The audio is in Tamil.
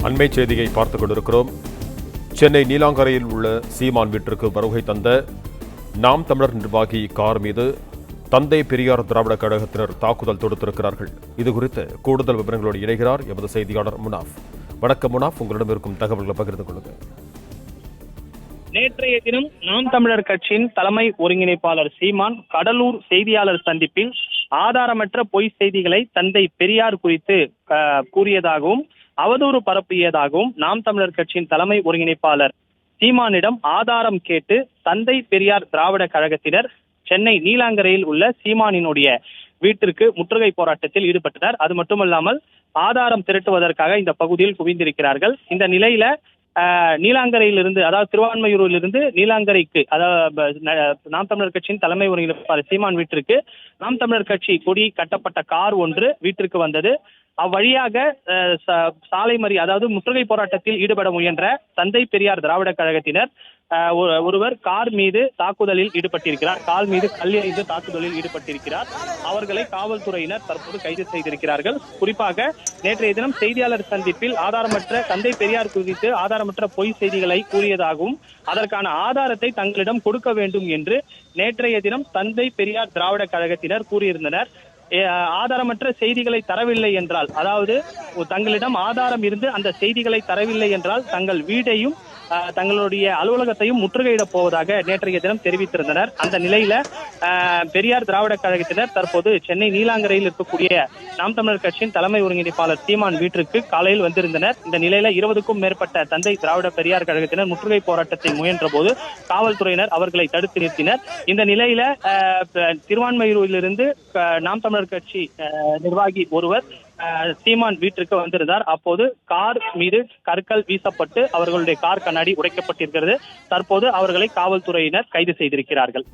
அண்மை செய்தியை பார்த்துக் கொண்டிருக்கிறோம். சென்னை நீலாங்கரையில் உள்ள சீமான் வீட்டிற்கு வருகை தந்த நாம் தமிழர் நிர்வாகி கார் மீது தந்தை பெரியார் திராவிட கழகத்தினர் தாக்குதல் தொடுத்திருக்கிறார்கள். இதுகுறித்து கூடுதல் விவரங்களோடு இணைகிறார் எமது செய்தியாளர் முனாஃப். வணக்கம் முனாஃப், உங்களிடம் இருக்கும் தகவல்களை பகிர்ந்து கொள்ளுங்கள். நேற்றைய தினம் நாம் தமிழர் கட்சியின் தலைமை ஒருங்கிணைப்பாளர் சீமான் கடலூர் செய்தியாளர் சந்திப்பில் ஆதாரமற்ற பொய் செய்திகளை தந்தை பெரியார் குறித்து கூறியதாகவும் அவதூறு பரப்பியதாகவும் நாம் தமிழர் கட்சியின் தலைமை ஒருங்கிணைப்பாளர் சீமானிடம் ஆதாரம் கேட்டு தந்தை பெரியார் திராவிட கழகத்தினர் சென்னை நீலாங்கரையில் உள்ள சீமானினுடைய வீட்டிற்கு முற்றுகை போராட்டத்தில் ஈடுபட்டனர். அது மட்டுமல்லாமல் ஆதாரம் திரட்டுவதற்காக இந்த பகுதியில் குவிந்திருக்கிறார்கள். இந்த நிலையில நீலாங்கரையிலிருந்து, அதாவது திருவான்மையூரிலிருந்து நீலாங்கரைக்கு, அதாவது நாம் தமிழர் கட்சியின் தலைமை ஒருங்கிணைப்பாளர் சீமான் வீட்டிற்கு நாம் தமிழர் கட்சி கொடி கட்டப்பட்ட கார் ஒன்று வீட்டிற்கு வந்தது. அவ்வழியாக சாலை அதாவது முற்றுகை போராட்டத்தில் ஈடுபட முயன்ற தந்தை பெரியார் திராவிட கழகத்தினர் ஒருவர் கார் மீது தாக்குதலில் ஈடுபட்டிருக்கிறார். கால் மீது கல் எறிந்து தாக்குதலில் ஈடுபட்டிருக்கிறார். அவர்களை காவல்துறையினர் தற்போது கைது செய்திருக்கிறார்கள். குறிப்பாக நேற்றைய தினம் செய்தியாளர் சந்திப்பில் ஆதாரமற்ற தந்தை பெரியார் குறித்து ஆதாரமற்ற பொய் செய்திகளை கூறியதாகவும் அதற்கான ஆதாரத்தை தங்களிடம் கொடுக்க வேண்டும் என்று நேற்றைய தினம் தந்தை பெரியார் திராவிட கழகத்தினர் கூறியிருந்தனர். ஆதாரமற்ற செய்திகளை தரவில்லை என்றால், அதாவது தங்களிடம் ஆதாரம் இருந்து அந்த செய்திகளை தரவில்லை என்றால் தங்கள் வீட்டையும் தங்களுடைய அலுவலகத்தையும் முற்றுகையிடப் போவதாக நேற்றைய தினம் தெரிவித்திருந்தனர். அந்த நிலையில பெரியார் திராவிட கழகத்தினர் தற்போது சென்னை நீலாங்கரையில் இருக்கக்கூடிய நாம் தமிழர் கட்சியின் தலைமை ஒருங்கிணைப்பாளர் சீமான் வீட்டிற்கு காலையில் வந்திருந்தனர். இந்த நிலையில 20க்கும் மேற்பட்ட தந்தை திராவிட பெரியார் கழகத்தினர் முற்றுகை போராட்டத்தை முயன்ற போது காவல்துறையினர் அவர்களை தடுத்து நிறுத்தினர். இந்த நிலையில திருவான்மையூரிலிருந்து நாம் தமிழர் கட்சி நிர்வாகி ஒருவர் சீமான் வீட்டிற்கு வந்திருந்தார். அப்போது கார் மீது கற்கள் வீசப்பட்டு அவர்களுடைய கார் கண்ணாடி உடைக்கப்பட்டிருக்கிறது. தற்போது அவர்களை காவல்துறையினர் கைது செய்திருக்கிறார்கள்.